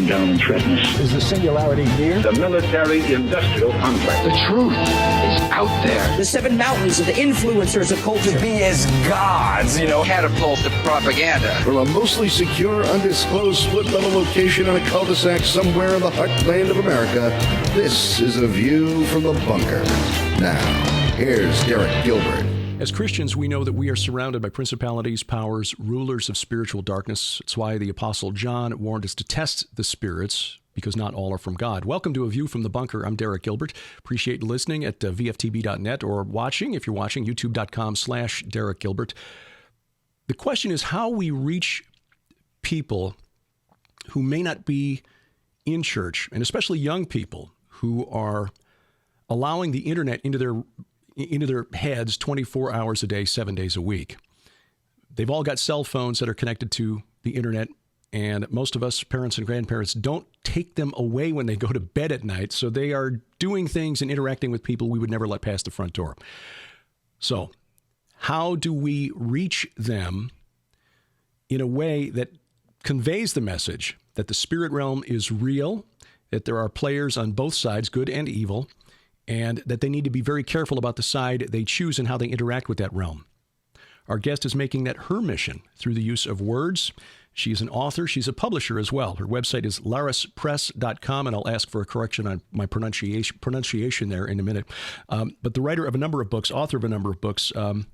come down and threaten us. Is the singularity here? The military-industrial complex. The truth is out there. The seven mountains of the influencers of culture. To be as gods, Catapult to propaganda. From a mostly secure, undisclosed split-level location in a cul-de-sac somewhere in the heartland of America, this is A View from the Bunker. Now, here's Derek Gilbert. As Christians, we know that we are surrounded by principalities, powers, rulers of spiritual darkness. It's why the Apostle John warned us to test the spirits, because not all are from God. Welcome to A View from the Bunker. I'm Derek Gilbert. Appreciate listening at VFTB.net or watching, if you're watching, youtube.com/Derek Gilbert. The question is how we reach people who may not be in church, and especially young people who are allowing the internet into their heads 24 hours a day, 7 days a week. They've all got cell phones that are connected to the internet, and most of us, parents and grandparents, don't take them away when they go to bed at night, so they are doing things and interacting with people we would never let past the front door. So, how do we reach them in a way that conveys the message that the spirit realm is real, that there are players on both sides, good and evil, and that they need to be very careful about the side they choose and how they interact with that realm? Our guest is making that her mission through the use of words. She is an author. She's a publisher as well. Her website is larispress.com, and I'll ask for a correction on my pronunciation there in a minute. But the writer of a number of books, author of a number of books, and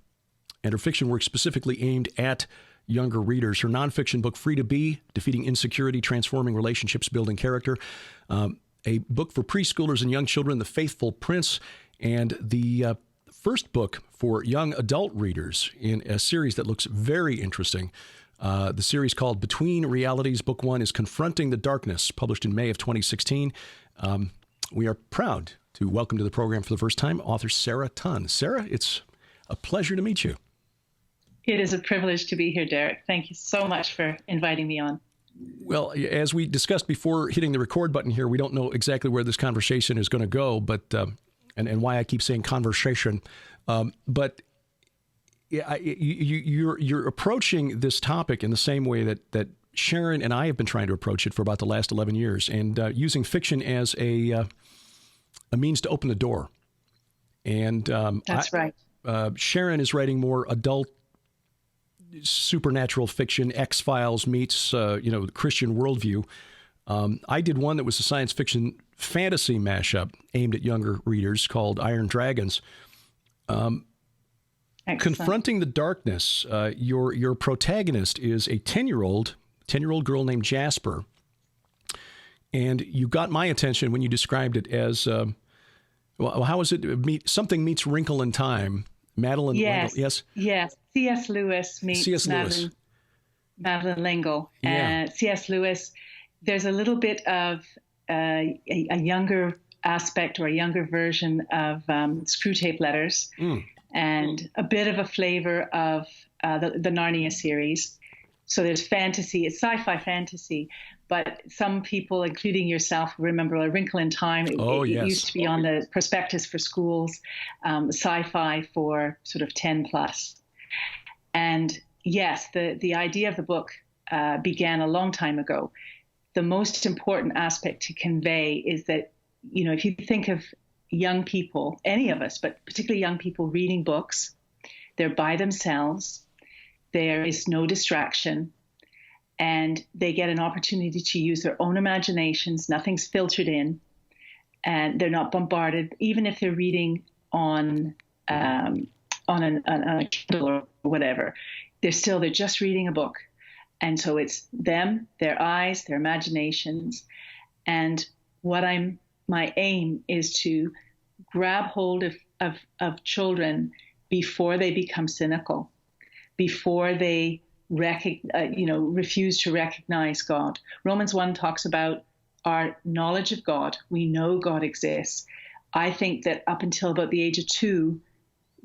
her fiction work specifically aimed at younger readers. Her nonfiction book, Free to Be, Defeating Insecurity, Transforming Relationships, Building Character. A book for preschoolers and young children, The Faithful Prince, and the first book for young adult readers in a series that looks very interesting. The series called Between Realities. Book 1 is Confronting the Darkness, published in May of 2016. We are proud to welcome to the program for the first time author Sarah Tunn. Sarah, it's a pleasure to meet you. It is a privilege to be here, Derek. Thank you so much for inviting me on. Well, as we discussed before hitting the record button here, we don't know exactly where this conversation is going to go, but and why I keep saying conversation. But you're approaching this topic in the same way that Sharon and I have been trying to approach it for about the last 11 years, and using fiction as a means to open the door. And that's right. Sharon is writing more adult supernatural fiction, X-Files meets, Christian worldview. I did one that was a science fiction fantasy mashup aimed at younger readers called Iron Dragons. Confronting the Darkness, your protagonist is a 10-year-old girl named Jasper. And you got my attention when you described it as, how is it? Something meets Wrinkle in Time. Madeline yes. L'Engle. Yes. Yes. C.S. Lewis meets Madeline L'Engle. Yeah. C.S. Lewis, there's a little bit of a younger aspect or a younger version of Screw Tape Letters and a bit of a flavor of the Narnia series. So there's fantasy, it's sci-fi fantasy, but some people, including yourself, remember A Wrinkle in Time. It used to be on the prospectus for schools, sci-fi for sort of 10 plus. And yes, the idea of the book began a long time ago. The most important aspect to convey is that, if you think of young people, any of us, but particularly young people reading books, they're by themselves. There is no distraction, and they get an opportunity to use their own imaginations. Nothing's filtered in, and they're not bombarded. Even if they're reading on a Kindle or whatever, they're just reading a book. And so it's them, their eyes, their imaginations. And my aim is to grab hold of children before they become cynical, before they refuse to recognize God. Romans 1 talks about our knowledge of God. We know God exists. I think that up until about the age of 2,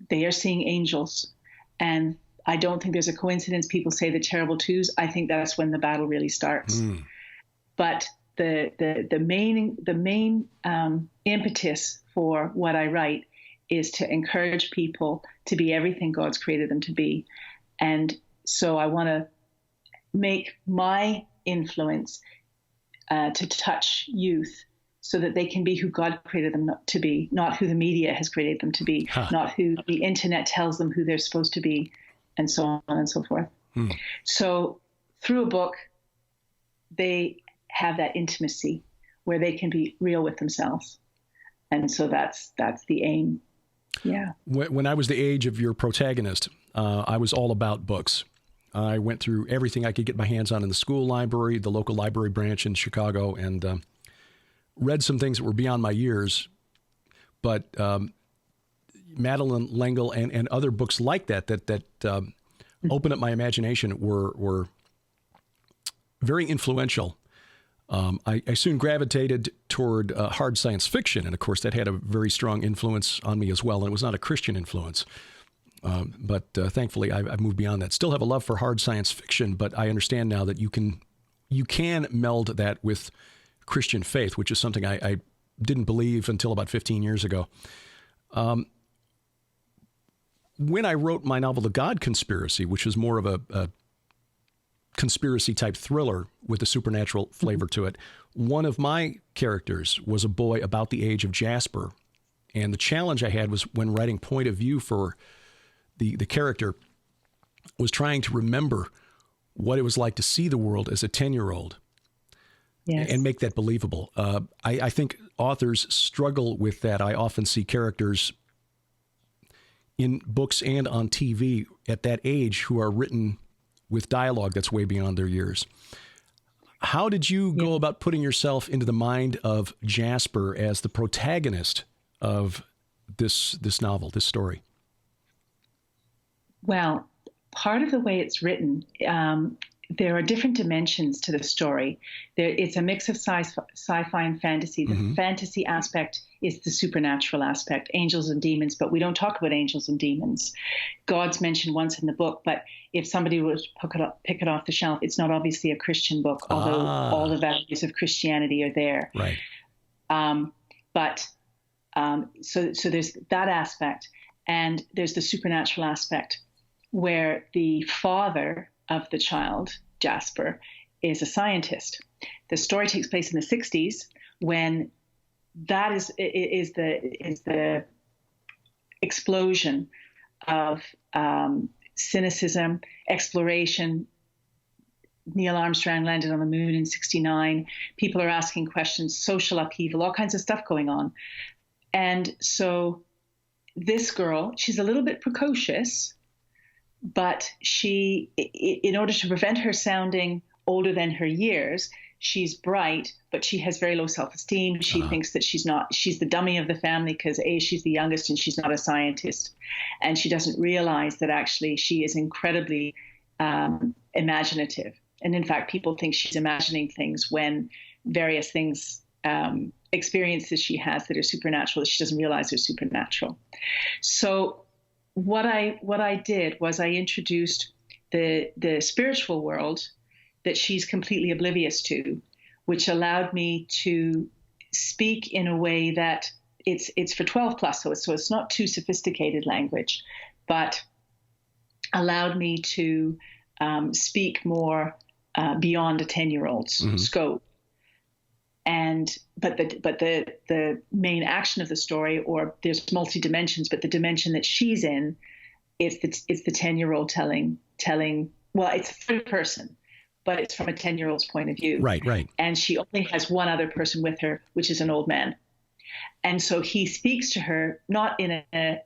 they are seeing angels. And I don't think there's a coincidence people say the terrible twos. I think that's when the battle really starts. But the main impetus for what I write is to encourage people to be everything God's created them to be. And so I want to make my influence to touch youth so that they can be who God created them to be, not who the media has created them to be, not who the internet tells them who they're supposed to be, and so on and so forth. So through a book, they have that intimacy where they can be real with themselves. And so that's the aim. Yeah. When I was the age of your protagonist, I was all about books. I went through everything I could get my hands on in the school library, the local library branch in Chicago, and read some things that were beyond my years. But Madeleine L'Engle and other books like that opened up my imagination were very influential. I soon gravitated toward hard science fiction, and of course that had a very strong influence on me as well, and it was not a Christian influence. But thankfully, I've moved beyond that. Still have a love for hard science fiction, but I understand now that you can meld that with Christian faith, which is something I didn't believe until about 15 years ago. When I wrote my novel, The God Conspiracy, which was more of a conspiracy-type thriller with a supernatural flavor to it, one of my characters was a boy about the age of Jasper. And the challenge I had was when writing point of view for the character was trying to remember what it was like to see the world as a 10-year-old. Yes. And make that believable. I think authors struggle with that. I often see characters in books and on TV at that age who are written with dialogue that's way beyond their years. How did you go about putting yourself into the mind of Jasper as the protagonist of this novel, this story? Well, part of the way it's written, there are different dimensions to the story. It's a mix of sci-fi and fantasy. The fantasy aspect is the supernatural aspect, angels and demons, but we don't talk about angels and demons. God's mentioned once in the book, but if somebody would pick it off the shelf, it's not obviously a Christian book, although all the values of Christianity are there. Right. So there's that aspect, and there's the supernatural aspect where the father of the child, Jasper, is a scientist. The story takes place in the 60s when that is the explosion of cynicism, exploration. Neil Armstrong landed on the moon in 1969. People are asking questions, social upheaval, all kinds of stuff going on. And so this girl, she's a little bit precocious, but she, in order to prevent her sounding older than her years, she's bright, but she has very low self-esteem. She thinks that she's the dummy of the family because she's the youngest and she's not a scientist. And she doesn't realize that actually she is incredibly imaginative. And in fact, people think she's imagining things when various things, experiences she has that are supernatural, that she doesn't realize are supernatural. So what I did was I introduced the spiritual world that she's completely oblivious to, which allowed me to speak in a way that it's for 12 plus, so it's not too sophisticated language, but allowed me to speak more beyond a 10-year-old's scope. But the main action of the story, or there's multi dimensions, but the dimension that she's in, it's the 10-year-old telling. Well, it's third person, but it's from a 10-year-old's point of view. Right. And she only has one other person with her, which is an old man. And so he speaks to her not in a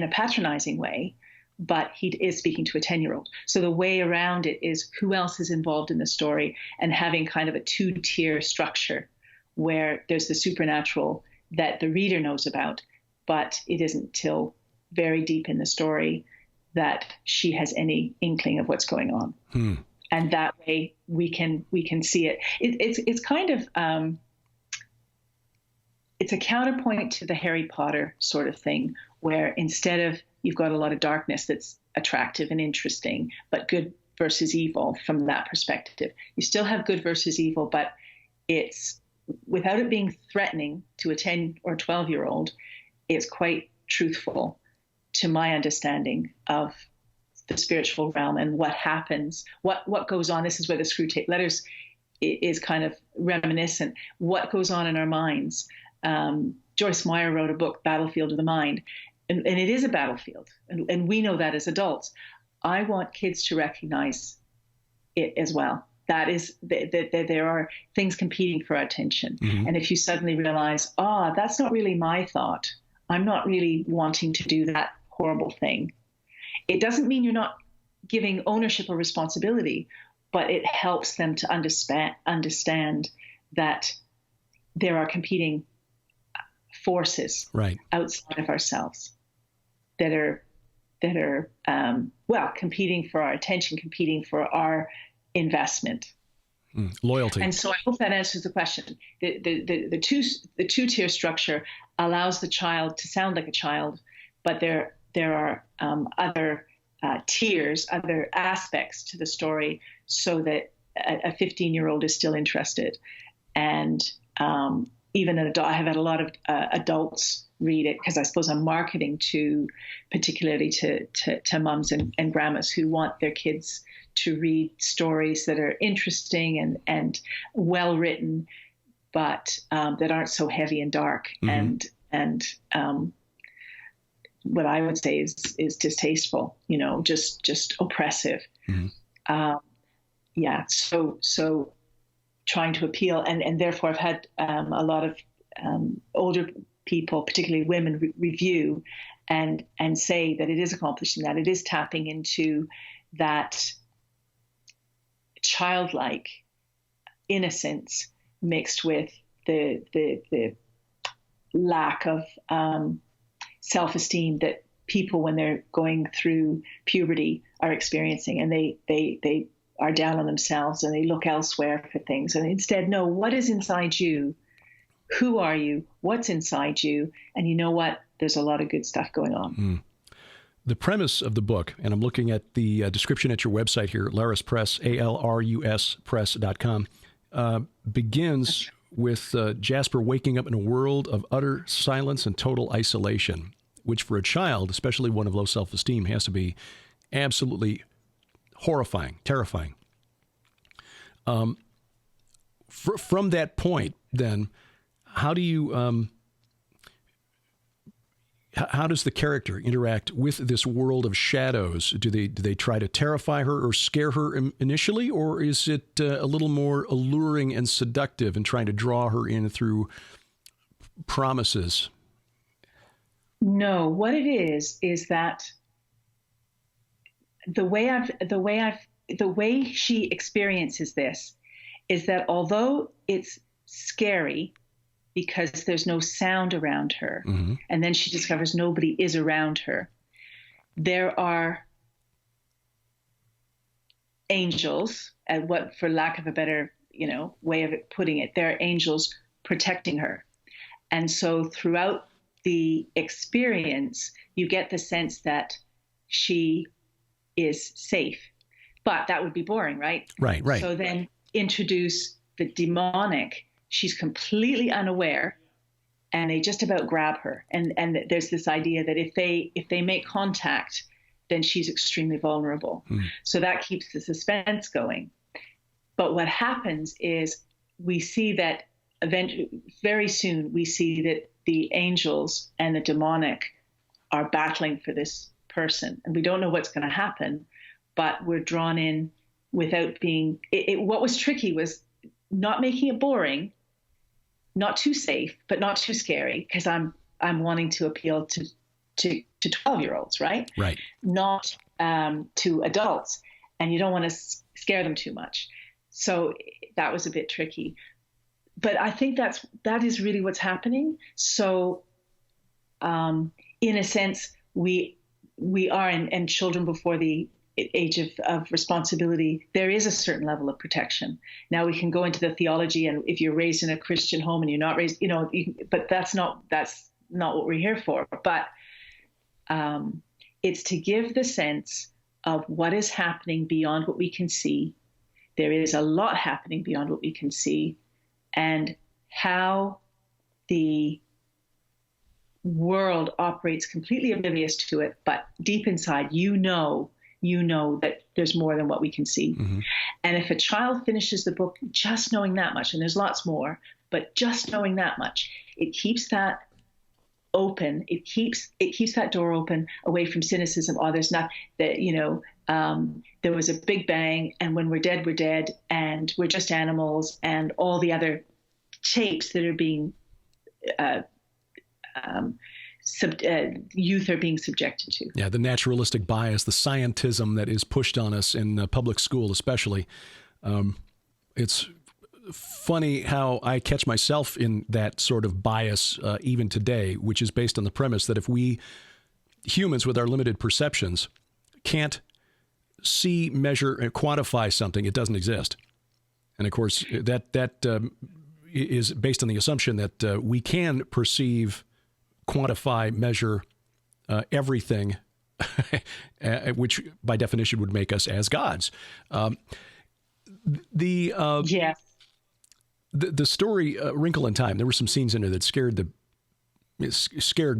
patronizing way, but he is speaking to a 10-year-old. So the way around it is who else is involved in the story, and having kind of a two-tier structure where there's the supernatural that the reader knows about, but it isn't till very deep in the story that she has any inkling of what's going on. And that way we can see it. It's kind of it's a counterpoint to the Harry Potter sort of thing, where instead of you've got a lot of darkness that's attractive and interesting, but good versus evil from that perspective. You still have good versus evil, but it's without it being threatening to a 10 or 12-year-old, it's quite truthful to my understanding of the spiritual realm and what happens, what goes on. This is where the screw tape letters is kind of reminiscent. What goes on in our minds? Joyce Meyer wrote a book, Battlefield of the Mind, and it is a battlefield, and we know that as adults. I want kids to recognize it as well. That is, that there are things competing for our attention. Mm-hmm. And if you suddenly realize, that's not really my thought. I'm not really wanting to do that horrible thing. It doesn't mean you're not giving ownership or responsibility, but it helps them to understand that there are competing forces outside of ourselves that are competing for our attention, competing for our investment. Loyalty. And so I hope that answers the question. The two-tier structure allows the child to sound like a child, but there are other tiers, other aspects to the story, so that a 15-year-old is still interested. And even an adult, I have had a lot of adults read it, because I suppose I'm marketing particularly to mums and grandmas who want their kids to read stories that are interesting and well written, but that aren't so heavy and dark. Mm-hmm. And what I would say is distasteful, just oppressive. Mm-hmm. So trying to appeal, and therefore I've had a lot of older people, particularly women, review and say that it is accomplishing that. It is tapping into that childlike innocence mixed with the lack of self-esteem that people, when they're going through puberty, are experiencing, and they are down on themselves and they look elsewhere for things. And instead, no, what is inside you? Who are you? What's inside you? And you know what? There's a lot of good stuff going on. Mm. The premise of the book, and I'm looking at the description at your website here, Larus Press, ALRUS Press.com, begins with Jasper waking up in a world of utter silence and total isolation, which for a child, especially one of low self-esteem, has to be absolutely horrifying, terrifying. From that point, then, how do you... How does the character interact with this world of shadows? Do they try to terrify her or scare her initially, or is it a little more alluring and seductive and trying to draw her in through promises? No, what it is that the way she experiences this is that although it's scary, because there's no sound around her. Mm-hmm. And then she discovers nobody is around her. There are angels, for lack of a better, way of putting it, there are angels protecting her. And so throughout the experience, you get the sense that she is safe. But that would be boring, right? Right. So then introduce the demonic. She's completely unaware, and they just about grab her. And there's this idea that if they make contact, then she's extremely vulnerable. Mm. So that keeps the suspense going. But what happens is we see that very soon we see that the angels and the demonic are battling for this person, and we don't know what's going to happen, but we're drawn in without being. What was tricky was not making it boring. Not too safe, but not too scary, because I'm wanting to appeal to 12-year-olds, right? Right. Not to adults, and you don't want to scare them too much. So that was a bit tricky, but I think that is really what's happening. So, in a sense, we are, and children before the age of responsibility, there is a certain level of protection. Now we can go into the theology, and if you're raised in a Christian home and you're not raised, but that's not what we're here for. But it's to give the sense of what is happening beyond what we can see. There is a lot happening beyond what we can see, and how the world operates completely oblivious to it. But deep inside, you know that there's more than what we can see. Mm-hmm. And if a child finishes the book just knowing that much, and there's lots more, but just knowing that much, it keeps that open. It keeps that door open away from cynicism. Oh, there's not that, there was a big bang, and when we're dead, and we're just animals, and all the other tapes that are being youth are being subjected to. Yeah, the naturalistic bias, the scientism that is pushed on us in public school especially. It's funny how I catch myself in that sort of bias even today, which is based on the premise that if we humans with our limited perceptions can't see, measure, and quantify something, it doesn't exist. And of course, that is based on the assumption that we can perceive, quantify, measure everything, which by definition would make us as gods. The story Wrinkle in Time, there were some scenes in there that scared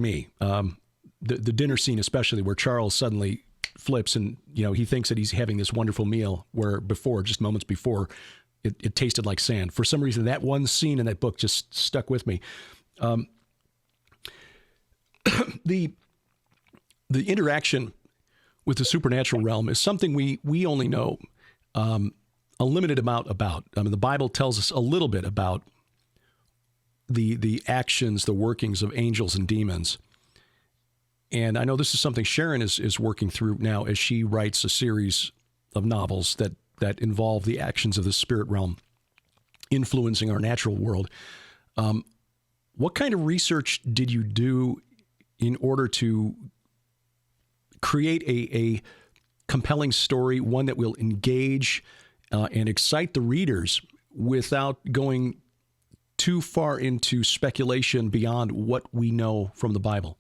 me. The dinner scene especially, where Charles suddenly flips and he thinks that he's having this wonderful meal, where before, just moments before, it tasted like sand. For some reason, that one scene in that book just stuck with me. The interaction with the supernatural realm is something we only know a limited amount about. I mean, the Bible tells us a little bit about the actions, the workings of angels and demons. And I know this is something Sharon is working through now as she writes a series of novels that involve the actions of the spirit realm influencing our natural world. What kind of research did you do in order to create a compelling story, one that will engage and excite the readers without going too far into speculation beyond what we know from the Bible?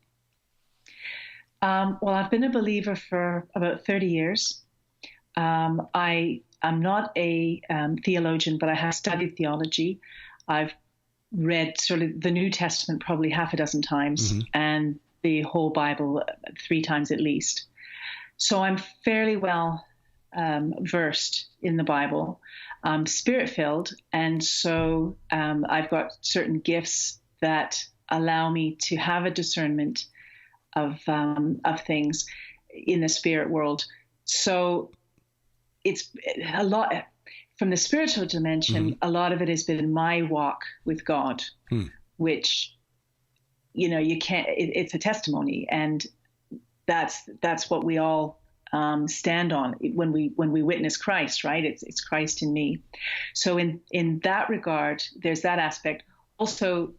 Well, I've been a believer for about 30 years. I'm not a theologian, but I have studied theology. I've read sort of the New Testament probably half a dozen times, and the whole Bible 3 times at least. So I'm fairly well versed in the Bible, spirit-filled, and so I've got certain gifts that allow me to have a discernment of things in the spirit world. So it's a lot from the spiritual dimension. A lot of it has been my walk with God, which you can't. It's a testimony, and that's what we all stand on when we witness Christ, right? It's Christ in me. So in that regard, there's that aspect. Also,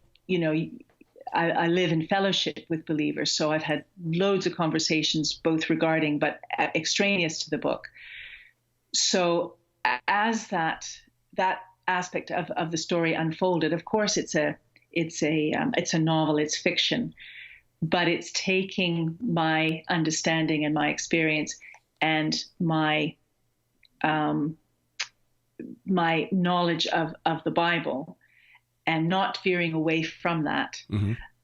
I live in fellowship with believers, so I've had loads of conversations, both regarding but extraneous to the book. So as that aspect of the story unfolded, of course, it's a novel, it's fiction, but it's taking my understanding and my experience and my knowledge of the Bible, and not veering away from that.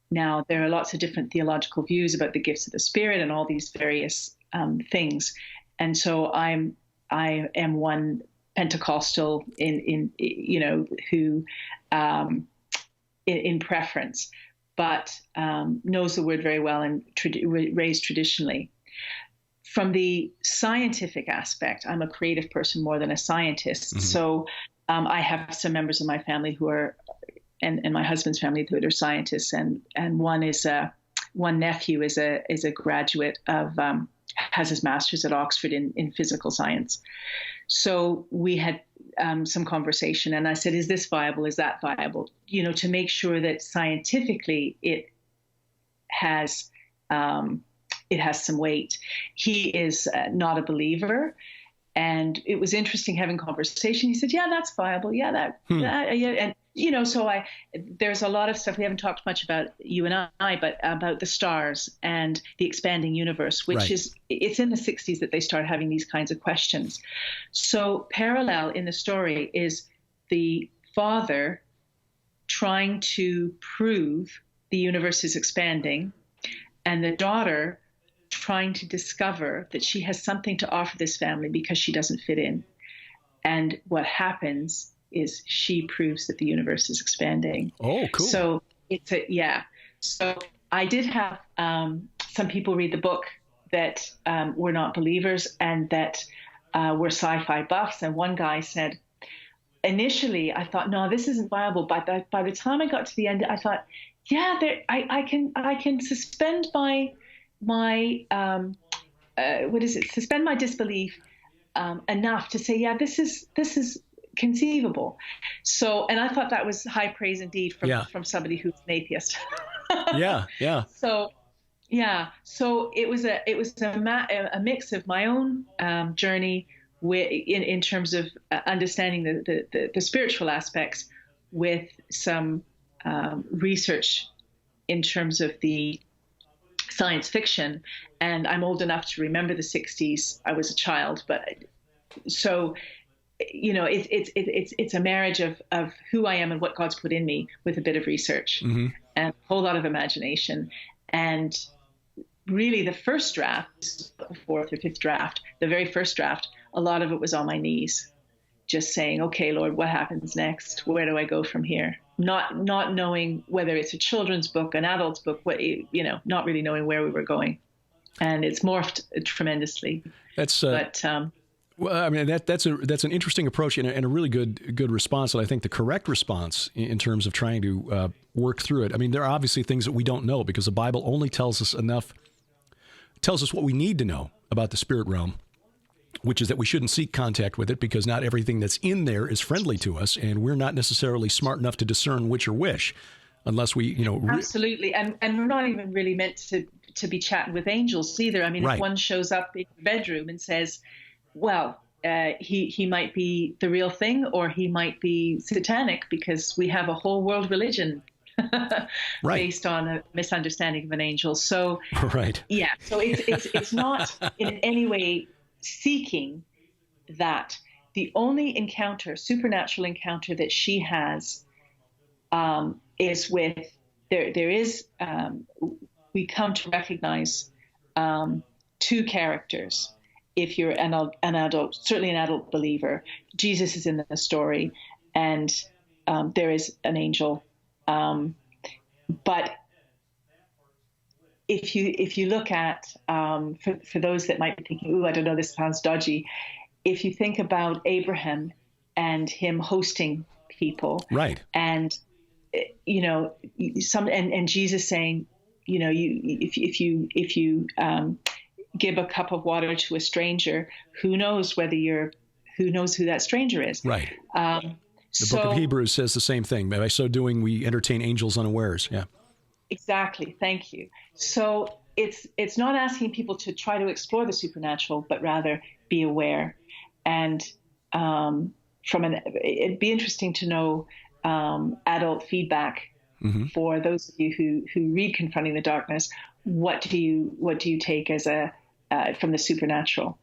Now, there are lots of different theological views about the gifts of the Spirit and all these various things, and so I am one Pentecostal in preference, but knows the word very well and raised traditionally. From the scientific aspect, I'm a creative person more than a scientist. So I have some members of my family who are, and my husband's family who are scientists, and one nephew is a graduate of has his master's at Oxford in physical science. So we had some conversation, and I said, "Is this viable? Is that viable?" To make sure that scientifically it has some weight. He is not a believer. And it was interesting having conversation. He said, "Yeah, that's viable. Yeah, yeah." And, so there's a lot of stuff we haven't talked much about, you and I, but about the stars and the expanding universe, which it's in the 60s that they start having these kinds of questions. So parallel in the story is the father trying to prove the universe is expanding, and the daughter trying to discover that she has something to offer this family because she doesn't fit in. And what happens is she proves that the universe is expanding. Oh, cool. So So I did have some people read the book that were not believers and that were sci-fi buffs. And one guy said, initially I thought, no, this isn't viable. But by the time I got to the end, I thought, yeah, I can suspend my suspend my disbelief enough to say, yeah, this is conceivable. So, and I thought that was high praise indeed from somebody who's an atheist. Yeah. So it was a mix of my own journey in terms of understanding the spiritual aspects with some research in terms of the science fiction. And I'm old enough to remember the 60s. I was a child, but so, it's a marriage of who I am and what God's put in me with a bit of research and a whole lot of imagination. And really the first draft, the fourth or fifth draft, the very first draft, a lot of it was on my knees, just saying, okay, Lord, what happens next? Where do I go from here? Not knowing whether it's a children's book, an adult's book, not really knowing where we were going. And it's morphed tremendously. Well, I mean, that's an interesting approach and a really good response. And I think the correct response in terms of trying to work through it. I mean, there are obviously things that we don't know because the Bible only tells us what we need to know about the spirit realm, which is that we shouldn't seek contact with it because not everything that's in there is friendly to us, and we're not necessarily smart enough to discern which or which, unless we, Absolutely, and we're not even really meant to be chatting with angels either. I mean, right. If one shows up in your bedroom and says, well, he might be the real thing, or he might be satanic, because we have a whole world religion right. based on a misunderstanding of an angel. So, right. Yeah. So it's not in any way seeking that. The only supernatural encounter that she has, is with we come to recognize two characters. If you're an adult, certainly an adult believer, Jesus is in the story, and there is an angel. But if you look at, for those that might be thinking, ooh, I don't know, this sounds dodgy. If you think about Abraham and him hosting people, right, and and Jesus saying, if you give a cup of water to a stranger, who knows who that stranger is, right? The book of Hebrews says the same thing. By so doing, we entertain angels unawares. Yeah, exactly. Thank you. So it's not asking people to try to explore the supernatural, but rather be aware. And it'd be interesting to know adult feedback for those of you who read Confronting the Darkness. What do you take as from the supernatural?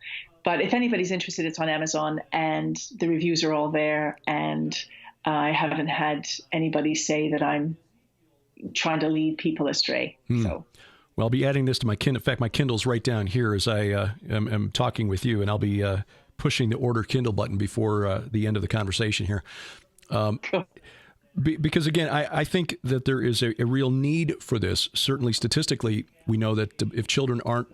But if anybody's interested, it's on Amazon, and the reviews are all there. And I haven't had anybody say that I'm trying to lead people astray. So, well, I'll be adding this to my Kindle. In fact, my Kindle's right down here as I am talking with you, and I'll be pushing the order Kindle button before the end of the conversation here. Because again, I think that there is a real need for this. Certainly, statistically, we know that if children aren't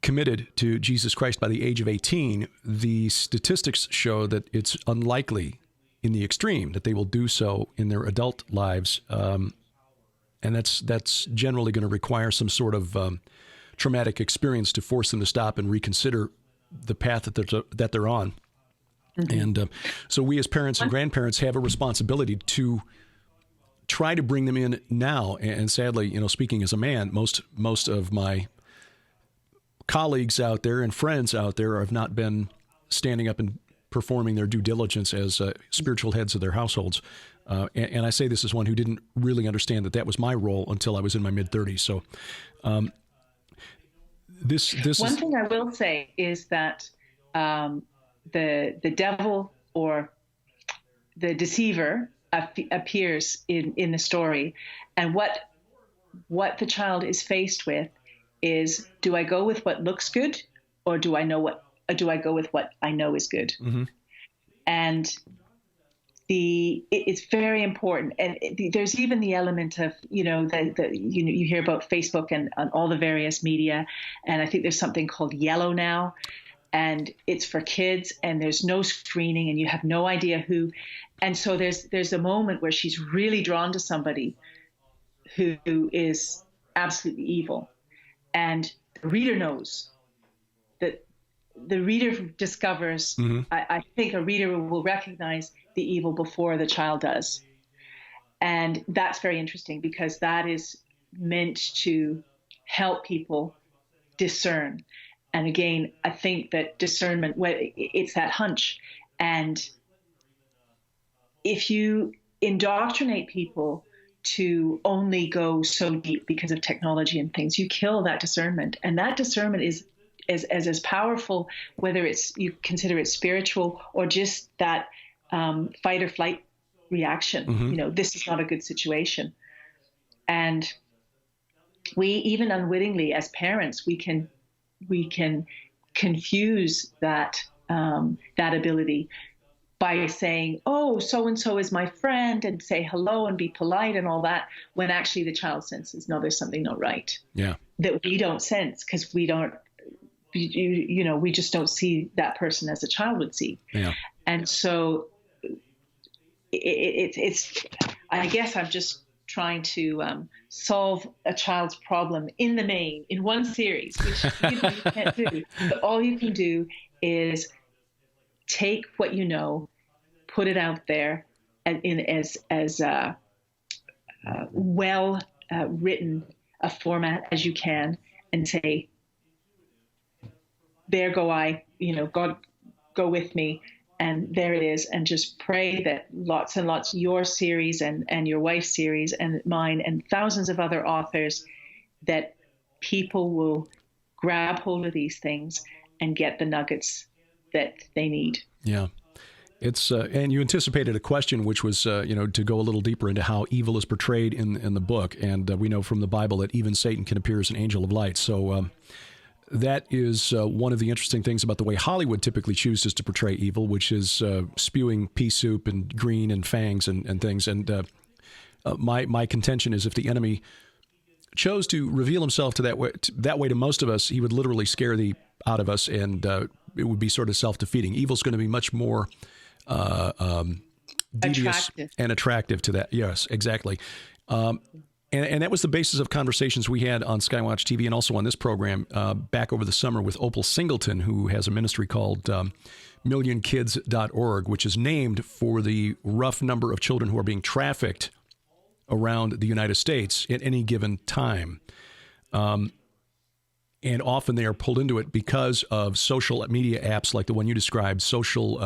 committed to Jesus Christ by the age of 18, the statistics show that it's unlikely in the extreme that they will do so in their adult lives. And that's generally going to require some sort of traumatic experience to force them to stop and reconsider the path that they're on. And so we as parents and grandparents have a responsibility to try to bring them in now. And sadly, speaking as a man, most of my colleagues out there and friends out there have not been standing up and performing their due diligence as spiritual heads of their households. And I say this as one who didn't really understand that was my role until I was in my mid-30s. So this one thing I will say is that the devil or the deceiver appears in the story, and what the child is faced with is, do I go with what looks good, or do I go with what I know is good? Mm-hmm. And it's very important. And there's even the element of, you hear about Facebook and all the various media. And I think there's something called Yellow now, and it's for kids, and there's no screening, and you have no idea who. And so there's a moment where she's really drawn to somebody who is absolutely evil. And the reader knows that the reader discovers, mm-hmm. I think a reader will recognize the evil before the child does. And that's very interesting, because that is meant to help people discern. And again, I think that discernment, it's that hunch. And if you indoctrinate people to only go so deep because of technology and things, you kill that discernment. And that discernment is as powerful, whether you consider it spiritual or just that fight or flight reaction. Mm-hmm. This is not a good situation. And we, even unwittingly as parents, we can confuse that ability by saying, oh, so-and-so is my friend, and say hello and be polite and all that, when actually the child senses, no, there's something not right. Yeah. That we don't sense, because we just don't see that person as a child would see. Yeah. And so it's I guess I'm just trying to solve a child's problem in the main, in one series, which you can't do. But all you can do is take what you know, put it out there in as well written a format as you can, and say, there go I, God, go with me. And there it is. And just pray that lots and lots, your series and your wife's series and mine and thousands of other authors, that people will grab hold of these things and get the nuggets that they need. Yeah. It's and you anticipated a question, which was, to go a little deeper into how evil is portrayed in the book. And we know from the Bible that even Satan can appear as an angel of light. So that is one of the interesting things about the way Hollywood typically chooses to portray evil, which is spewing pea soup and green and fangs and things. And my contention is, if the enemy chose to reveal himself that way to most of us, he would literally scare the out of us, and it would be sort of self-defeating. Evil's going to be much more devious and attractive to that. Yes, exactly. And that was the basis of conversations we had on Skywatch TV and also on this program back over the summer with Opal Singleton, who has a ministry called millionkids.org, which is named for the rough number of children who are being trafficked around the United States at any given time. And often they are pulled into it because of social media apps like the one you described, social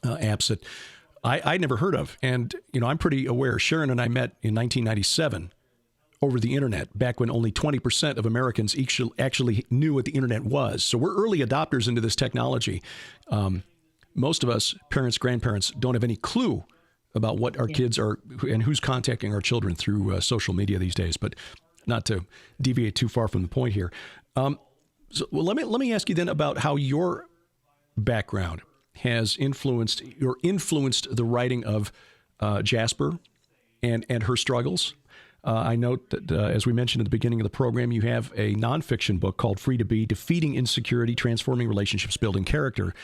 apps that I never heard of. And, I'm pretty aware. Sharon and I met in 1997 over the internet, back when only 20% of Americans actually knew what the internet was. So we're early adopters into this technology. Most of us, parents, grandparents, don't have any clue about what our kids are and who's contacting our children through social media these days. But not to deviate too far from the point here. Let me ask you then about how your background has influenced the writing of Jasper and her struggles. I note that, as we mentioned at the beginning of the program, you have a nonfiction book called Free to Be, Defeating Insecurity, Transforming Relationships, Building Character.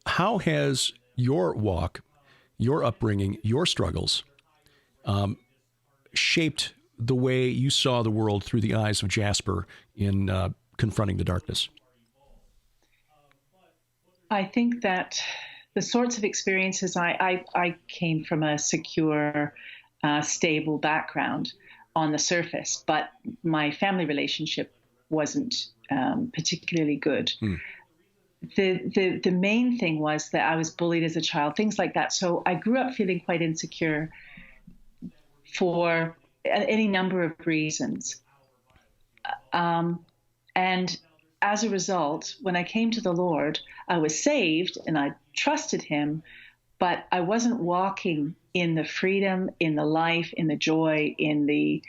How has your walk, your upbringing, your struggles shaped the way you saw the world through the eyes of Jasper in Confronting the Darkness? I think that the sorts of experiences I came from a secure, stable background on the surface, but my family relationship wasn't particularly good. The main thing was that I was bullied as a child, things like that. So I grew up feeling quite insecure for any number of reasons. And as a result, when I came to the Lord, I was saved and I trusted him, but I wasn't walking in the freedom, in the life, in the joy, in the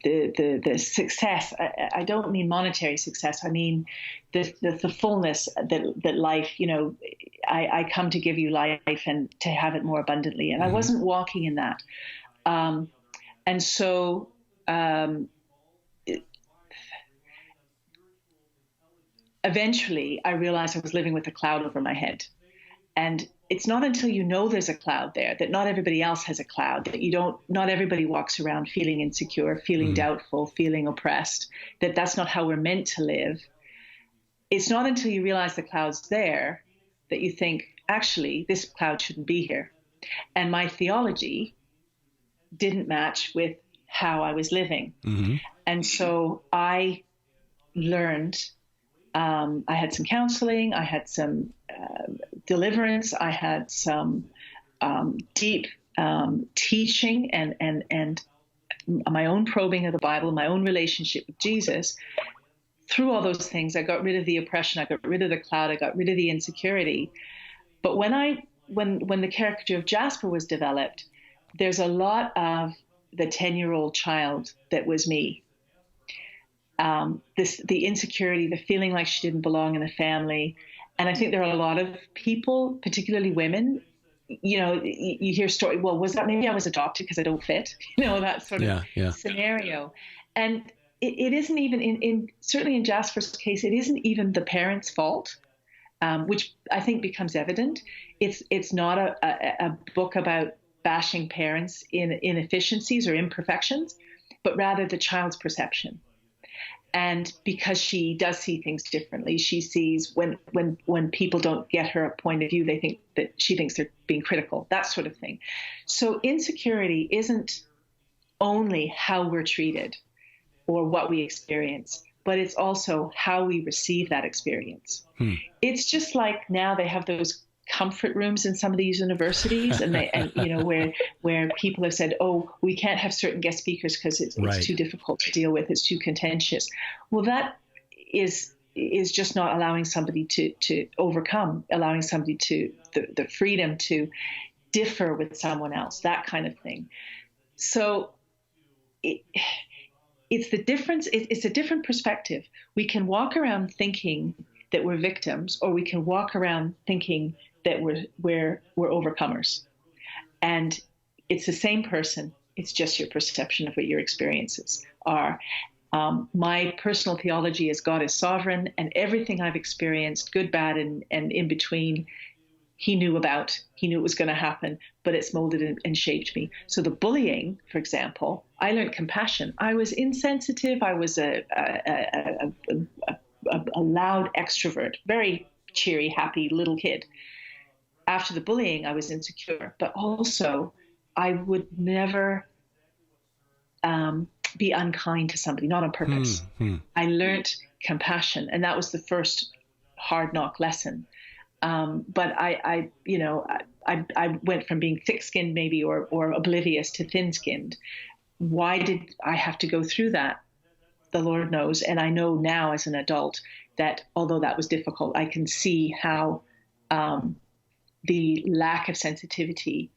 the success. I don't mean monetary success. I mean the fullness that life. I come to give you life and to have it more abundantly. And I wasn't walking in that. And so eventually I realized I was living with a cloud over my head. And it's not until you know there's a cloud there, that not everybody else has a cloud, that not everybody walks around feeling insecure, feeling doubtful, feeling oppressed, that's not how we're meant to live. It's not until you realize the cloud's there that you think, actually, this cloud shouldn't be here. And my theology didn't match with how I was living. Mm-hmm. And so I learned, I had some counseling, I had some deliverance, I had some deep teaching and my own probing of the Bible, my own relationship with Jesus. Through all those things, I got rid of the oppression, I got rid of the cloud, I got rid of the insecurity. But when the caricature of Jasper was developed, there's a lot of the 10-year-old child that was me. The insecurity, the feeling like she didn't belong in the family. And I think there are a lot of people, particularly women, you hear story, well, was that maybe I was adopted because I don't fit, that sort of scenario. And it isn't even certainly in Jasper's case, it isn't even the parents' fault, which I think becomes evident. It's not a book about bashing parents in inefficiencies or imperfections, but rather the child's perception. And because she does see things differently, she sees when people don't get her point of view, they think that she thinks they're being critical, that sort of thing. So insecurity isn't only how we're treated or what we experience, but it's also how we receive that experience. It's just like now they have those comfort rooms in some of these universities, and where people have said, oh, we can't have certain guest speakers because it's too difficult to deal with, it's too contentious. Well, that is just not allowing somebody to overcome, allowing somebody to the freedom to differ with someone else, that kind of thing. So it's the difference. It's a different perspective. We can walk around thinking that we're victims, or we can walk around thinking that we're overcomers. And it's the same person. It's just your perception of what your experiences are. My personal theology is God is sovereign, and everything I've experienced, good, bad, and in between, he knew about. He knew it was going to happen, but it's molded and shaped me. So the bullying, for example, I learned compassion. I was insensitive. I was a loud extrovert, very cheery, happy little kid. After the bullying, I was insecure, but also I would never be unkind to somebody, not on purpose. I learned compassion, and that was the first hard knock lesson. But I went from being thick-skinned maybe or oblivious to thin-skinned. Why did I have to go through that? The Lord knows. And I know now as an adult that although that was difficult, I can see how the lack of sensitivity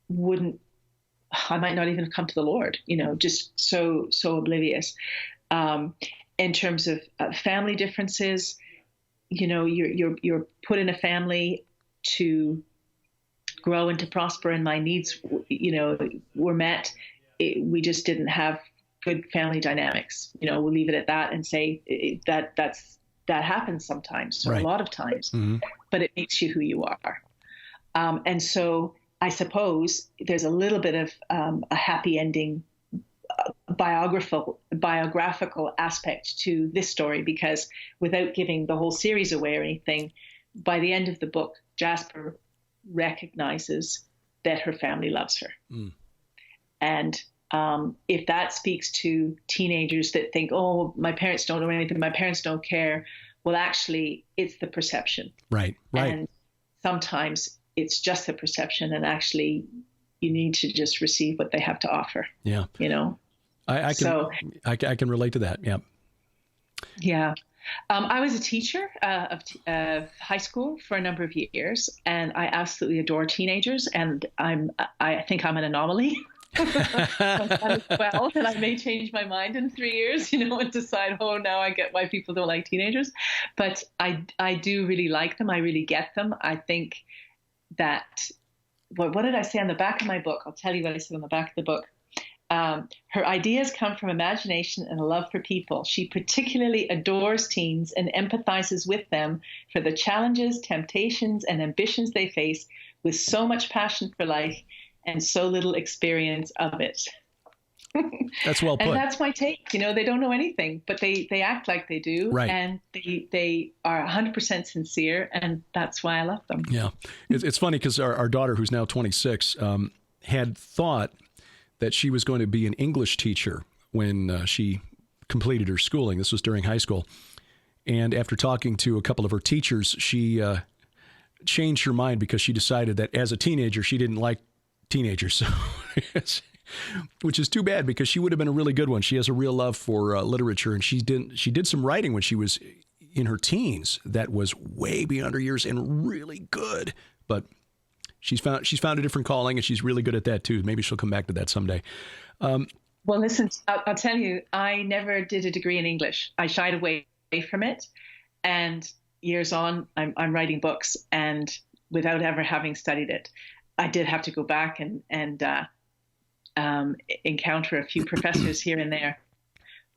I might not even have come to the Lord, just so oblivious. In terms of family differences, you're put in a family to grow and to prosper, and my needs, were met. We just didn't have good family dynamics. We'll leave it at that and say that happens sometimes, or a lot of times, but it makes you who you are. And so I suppose there's a little bit of a happy ending biographical aspect to this story, because without giving the whole series away or anything, by the end of the book, Jasper recognizes that her family loves her. And if that speaks to teenagers that think, oh, my parents don't know anything, my parents don't care, well, actually, it's the perception. Right. And sometimes it's just the perception, and actually you need to just receive what they have to offer. Yeah. I can relate to that. Yeah. Yeah. I was a teacher of high school for a number of years, and I absolutely adore teenagers, and I think I'm an anomaly. as well, that I may change my mind in 3 years, and decide, oh, now I get why people don't like teenagers. But I do really like them. I really get them. I think that, what did I say on the back of my book? I'll tell you what I said on the back of the book. Her ideas come from imagination and a love for people. She particularly adores teens and empathizes with them for the challenges, temptations, and ambitions they face with so much passion for life and so little experience of it. That's well put. And that's my take. They don't know anything, but they act like they do. Right. And they are 100% sincere, and that's why I love them. Yeah. It's funny because our daughter, who's now 26, had thought that she was going to be an English teacher when she completed her schooling. This was during high school. And after talking to a couple of her teachers, she changed her mind because she decided that as a teenager, she didn't like teenagers. So, which is too bad because she would have been a really good one. She has a real love for literature, and she did some writing when she was in her teens that was way beyond her years and really good. But she's found a different calling, and she's really good at that too. Maybe she'll come back to that someday. Well, listen, I'll tell you, I never did a degree in English. I shied away from it, and years on, I'm writing books, and without ever having studied it. I did have to go back and encounter a few professors here and there.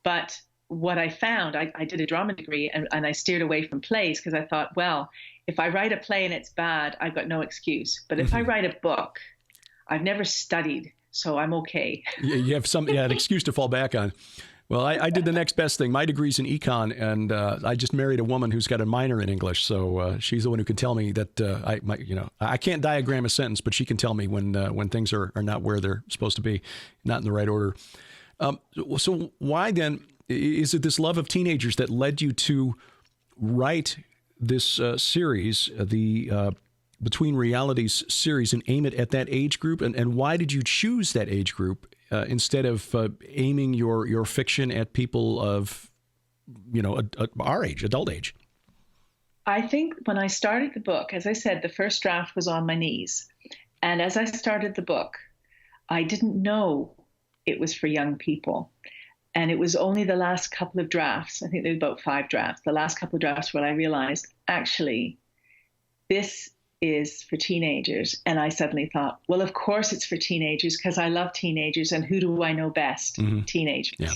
But what I found, I did a drama degree, and I steered away from plays because I thought, well, if I write a play and it's bad, I've got no excuse. But if I write a book, I've never studied, so I'm okay. You have an excuse to fall back on. Well, I did the next best thing. My degree's in econ, and I just married a woman who's got a minor in English. So she's the one who can tell me that I can't diagram a sentence, but she can tell me when things are not where they're supposed to be, not in the right order. So why then is it this love of teenagers that led you to write this series, the Between Realities series, and aim it at that age group? And why did you choose that age group instead of aiming your fiction at people of, our age, adult age? I think when I started the book, as I said, the first draft was on my knees. And as I started the book, I didn't know it was for young people. And it was only the last couple of drafts, I think there were about 5 drafts, the last couple of drafts where I realized, actually, this is for teenagers. And I suddenly thought, well, of course it's for teenagers because I love teenagers, and who do I know best? Mm-hmm. Teenagers. Yeah.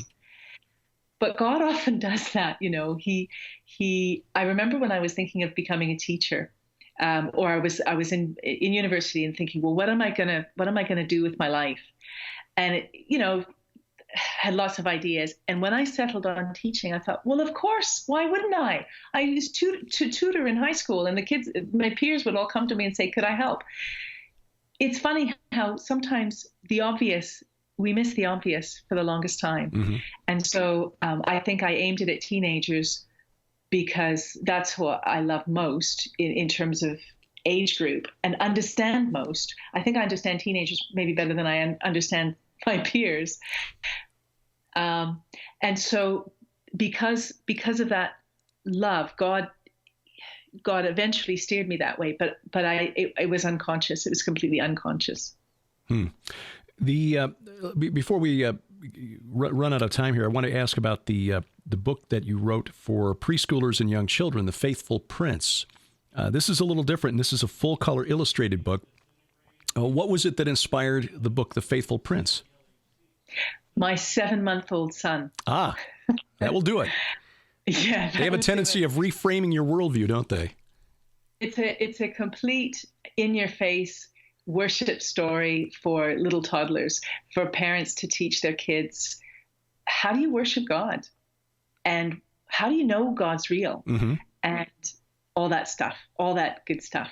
But God often does that, I remember when I was thinking of becoming a teacher, or I was in university and thinking, well, what am I gonna do with my life? And had lots of ideas. And when I settled on teaching, I thought, well, of course, why wouldn't I? I used to tutor in high school, and the kids, my peers, would all come to me and say, could I help? It's funny how sometimes we miss the obvious for the longest time. Mm-hmm. And so I think I aimed it at teenagers because that's what I love most in terms of age group and understand most. I think I understand teenagers maybe better than I understand my peers. And so because of that love, God eventually steered me that way, but it was unconscious. It was completely unconscious. Before we run out of time here, I want to ask about the book that you wrote for preschoolers and young children, The Faithful Prince. This is a little different. This is a full-color illustrated book. What was it that inspired the book, The Faithful Prince? My 7-month-old son. Ah, that will do it. Yeah, they have a tendency of reframing your worldview, don't they? It's a complete in-your-face worship story for little toddlers, for parents to teach their kids, how do you worship God? And how do you know God's real? Mm-hmm. And all that stuff, all that good stuff,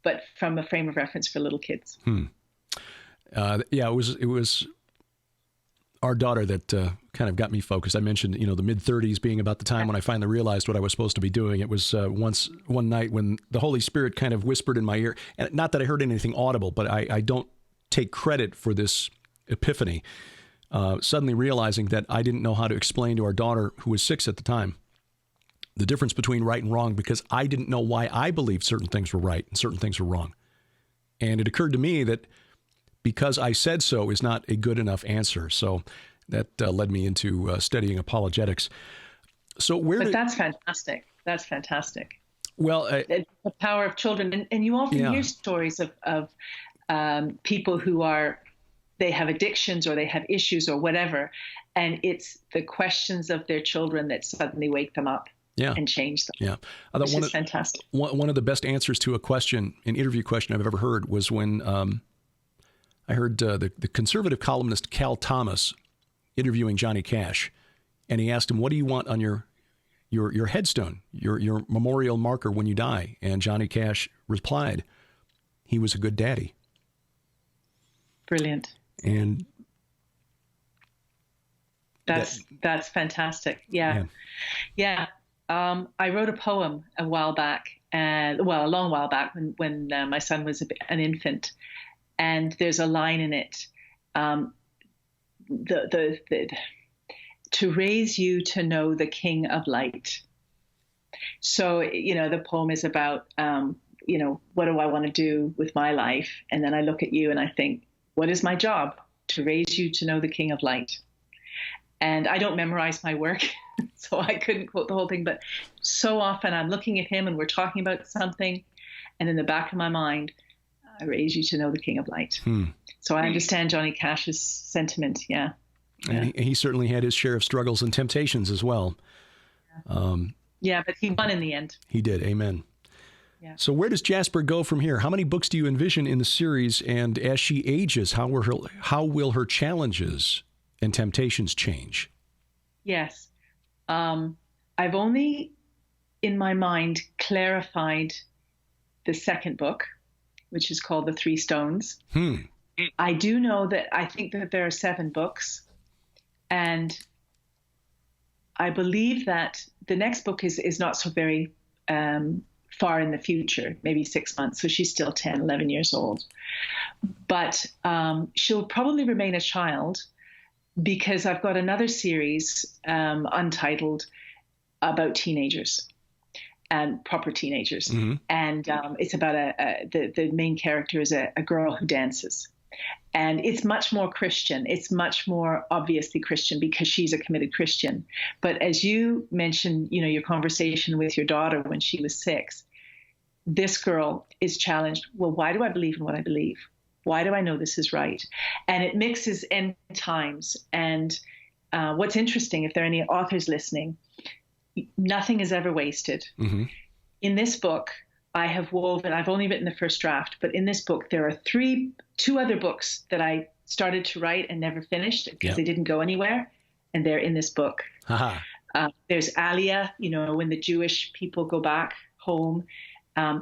but from a frame of reference for little kids. It was our daughter that kind of got me focused. I mentioned, the mid-30s being about the time when I finally realized what I was supposed to be doing. It was one night when the Holy Spirit kind of whispered in my ear, and not that I heard anything audible, but I don't take credit for this epiphany. Suddenly realizing that I didn't know how to explain to our daughter, who was 6 at the time, the difference between right and wrong, because I didn't know why I believed certain things were right and certain things were wrong. And it occurred to me that because I said so is not a good enough answer. So that led me into studying apologetics. So that's fantastic. That's fantastic. Well, the power of children, and you often hear stories of people who they have addictions or they have issues or whatever, and it's the questions of their children that suddenly wake them up and change them. Yeah, which is fantastic. One of the best answers to an interview question I've ever heard was when I heard the conservative columnist Cal Thomas interviewing Johnny Cash, and he asked him, "What do you want on your headstone, your memorial marker when you die?" And Johnny Cash replied, "He was a good daddy." Brilliant. And that's fantastic. Yeah. I wrote a poem a while back, a long while back when my son was an infant, and there's a line in it, to raise you to know the King of Light. So, the poem is about, what do I want to do with my life? And then I look at you and I think, what is my job? To raise you to know the King of Light. And I don't memorize my work, so I couldn't quote the whole thing. But so often I'm looking at him and we're talking about something, and in the back of my mind, I raise you to know the King of Light. So I understand Johnny Cash's sentiment. Yeah. And he certainly had his share of struggles and temptations as well. But he won in the end. He did. Amen. Yeah. So where does Jasper go from here? How many books do you envision in the series? And as she ages, how will her challenges and temptations change? Yes. I've only, in my mind, clarified the second book, which is called The Three Stones. I do know that I think that there are 7 books. And I believe that the next book is not so very far in the future, maybe 6 months. So she's still 10, 11 years old. But she'll probably remain a child, because I've got another series, untitled, about teenagers and proper teenagers. Mm-hmm. And it's about the main character is a girl who dances. And it's much more Christian. It's much more obviously Christian because she's a committed Christian. But as you mentioned, your conversation with your daughter when she was 6, this girl is challenged. Well, why do I believe in what I believe? Why do I know this is right? And it mixes end times. And what's interesting, if there are any authors listening, nothing is ever wasted. Mm-hmm. In this book, I've only written the first draft, but in this book, there are 2 other books that I started to write and never finished because they didn't go anywhere. And they're in this book. There's Aliyah, when the Jewish people go back home.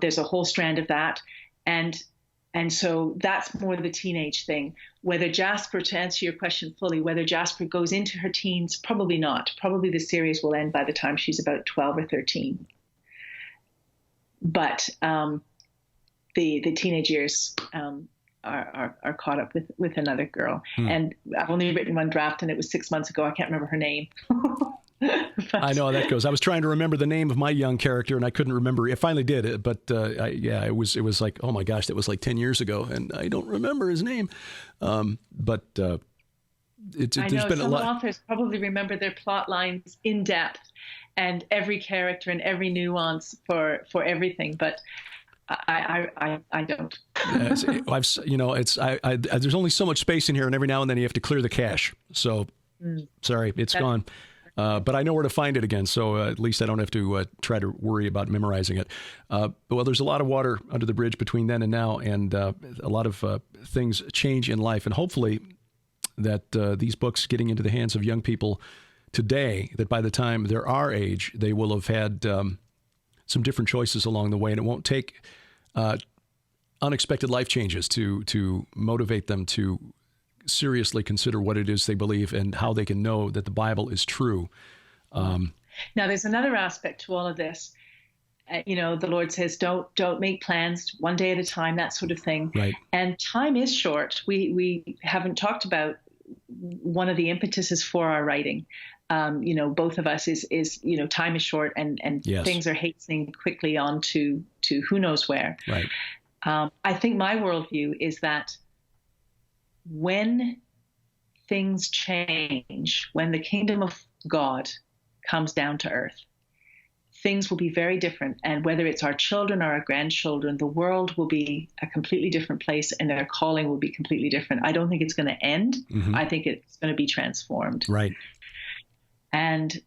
There's a whole strand of that. And so that's more the teenage thing. Whether Jasper, to answer your question fully, whether Jasper goes into her teens, probably not. Probably the series will end by the time she's about 12 or 13. But the teenage years are caught up with another girl. And I've only written one draft, and it was 6 months ago. I can't remember her name. I know how that goes. I was trying to remember the name of my young character, and I couldn't remember. I finally did it, but it was like, oh my gosh, that was like 10 years ago, and I don't remember his name. But I know there's been a lot. Some authors probably remember their plot lines in depth and every character and every nuance for everything, but I don't. There's only so much space in here, and every now and then you have to clear the cache. So sorry, it's gone. But I know where to find it again, so at least I don't have to try to worry about memorizing it. Well, there's a lot of water under the bridge between then and now, and a lot of things change in life. And hopefully that these books getting into the hands of young people today, that by the time they're our age, they will have had some different choices along the way, and it won't take unexpected life changes to motivate them to seriously consider what it is they believe and how they can know that the Bible is true. Now, there's another aspect to all of this. The Lord says, don't make plans one day at a time, that sort of thing. Right. And time is short. We haven't talked about one of the impetuses for our writing. Both of us is time is short and yes. Things are hastening quickly on to who knows where. Right. I think my worldview is that when things change, when the kingdom of God comes down to earth, things will be very different. And whether it's our children or our grandchildren, the world will be a completely different place and their calling will be completely different. I don't think it's going to end. Mm-hmm. I think it's going to be transformed. Right. And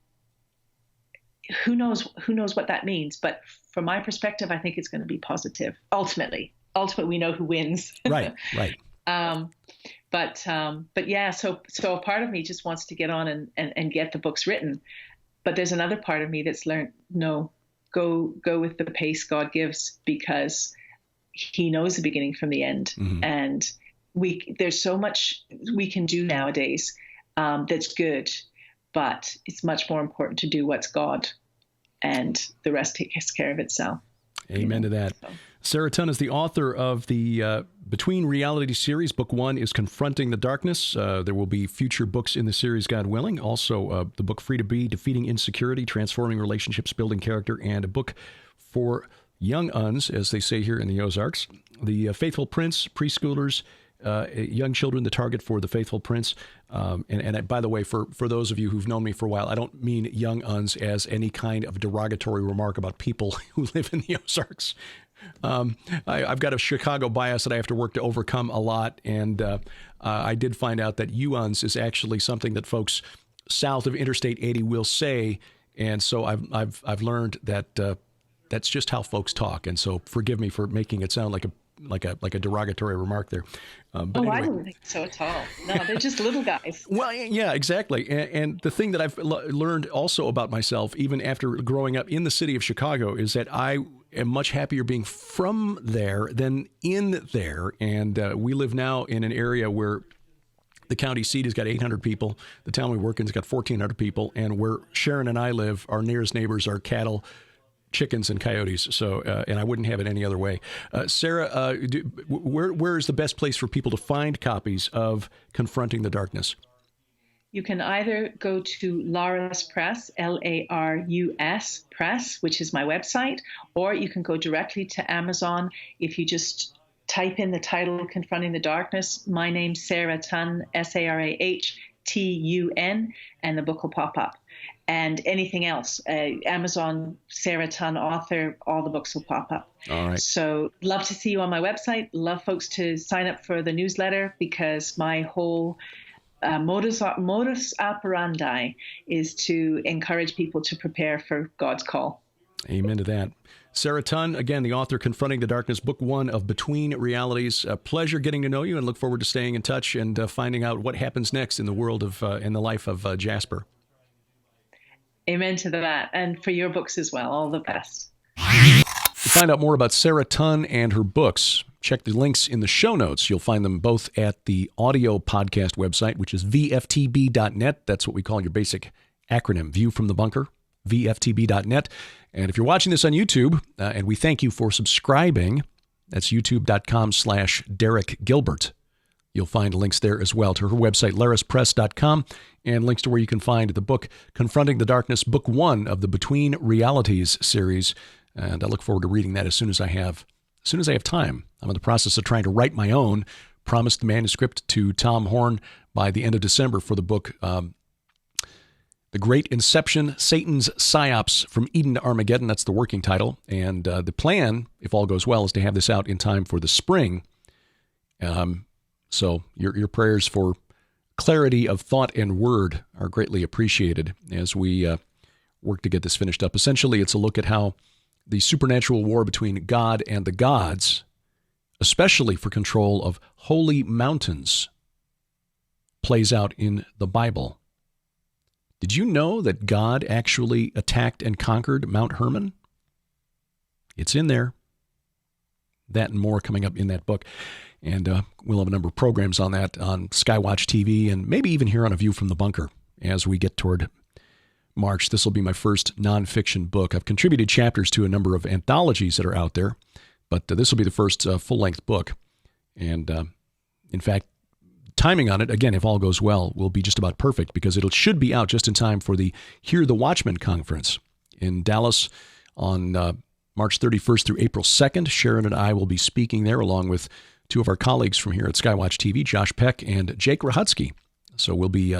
who knows what that means. But from my perspective, I think it's going to be positive. Ultimately, we know who wins. Right. But yeah, so a part of me just wants to get on and get the books written. But there's another part of me that's learned, no, go with the pace God gives, because he knows the beginning from the end. Mm-hmm. And there's so much we can do nowadays that's good, but it's much more important to do what's God, and the rest takes care of itself. Amen to that. So. Sarah Tunn is the author of the Between Reality series. Book 1 is Confronting the Darkness. There will be future books in the series, God willing. Also, the book Free to Be, Defeating Insecurity, Transforming Relationships, Building Character, and a book for young uns, as they say here in the Ozarks. The Faithful Prince, preschoolers, young children, the target for the Faithful Prince. And by the way, for those of you who've known me for a while, I don't mean young uns as any kind of derogatory remark about people who live in the Ozarks. I've got a Chicago bias that I have to work to overcome a lot, and I did find out that UUNs is actually something that folks south of Interstate 80 will say, and so I've learned that that's just how folks talk, and so forgive me for making it sound like a derogatory remark there. But anyway. I don't think so at all. No, they're just little guys. Well, yeah, exactly. And the thing that I've learned also about myself, even after growing up in the city of Chicago, is that I am much happier being from there than in there. And we live now in an area where the county seat has got 800 people. The town we work in has got 1,400 people. And where Sharon and I live, our nearest neighbors are cattle, chickens, and coyotes. So, and I wouldn't have it any other way. Sarah, where is the best place for people to find copies of Confronting the Darkness? You can either go to Larus Press, Larus Press, which is my website, or you can go directly to Amazon. If you just type in the title, Confronting the Darkness, my name's Sarah Tunn, SARAHTUN, and the book will pop up. And anything else, Amazon, Sarah Tunn, author, all the books will pop up. All right. So love to see you on my website. Love folks to sign up for the newsletter, because my whole modus operandi is to encourage people to prepare for God's call. Amen to that. Sarah Tunn, again, the author, Confronting the Darkness, book 1 of Between Realities. A pleasure getting to know you, and look forward to staying in touch and finding out what happens next in the world of, in the life of Jasper. Amen to that. And for your books as well. All the best. To find out more about Sarah Tunn and her books, check the links in the show notes. You'll find them both at the audio podcast website, which is VFTB.net. That's what we call your basic acronym, View from the Bunker, VFTB.net. And if you're watching this on YouTube, and we thank you for subscribing, that's youtube.com/Derek Gilbert. You'll find links there as well to her website, laruspress.com, and links to where you can find the book, Confronting the Darkness, book 1 of the Between Realities series. And I look forward to reading that as soon as I have time. I'm in the process of trying to write my own. Promised the manuscript to Tom Horn by the end of December for the book, The Great Inception, Satan's Psyops from Eden to Armageddon. That's the working title. And the plan, if all goes well, is to have this out in time for the spring. So your prayers for clarity of thought and word are greatly appreciated as we work to get this finished up. Essentially, it's a look at how the supernatural war between God and the gods, especially for control of holy mountains, plays out in the Bible. Did you know that God actually attacked and conquered Mount Hermon? It's in there. That and more coming up in that book. And we'll have a number of programs on that on Skywatch TV and maybe even here on A View from the Bunker as we get toward March. This will be my first nonfiction book. I've contributed chapters to a number of anthologies that are out there, but this will be the first full-length book. And in fact, timing on it, again, if all goes well, will be just about perfect because it should be out just in time for the Hear the Watchman conference in Dallas on March 31st through April 2nd. Sharon and I will be speaking there along with two of our colleagues from here at Skywatch TV, Josh Peck and Jake Ruchotzke. So we'll be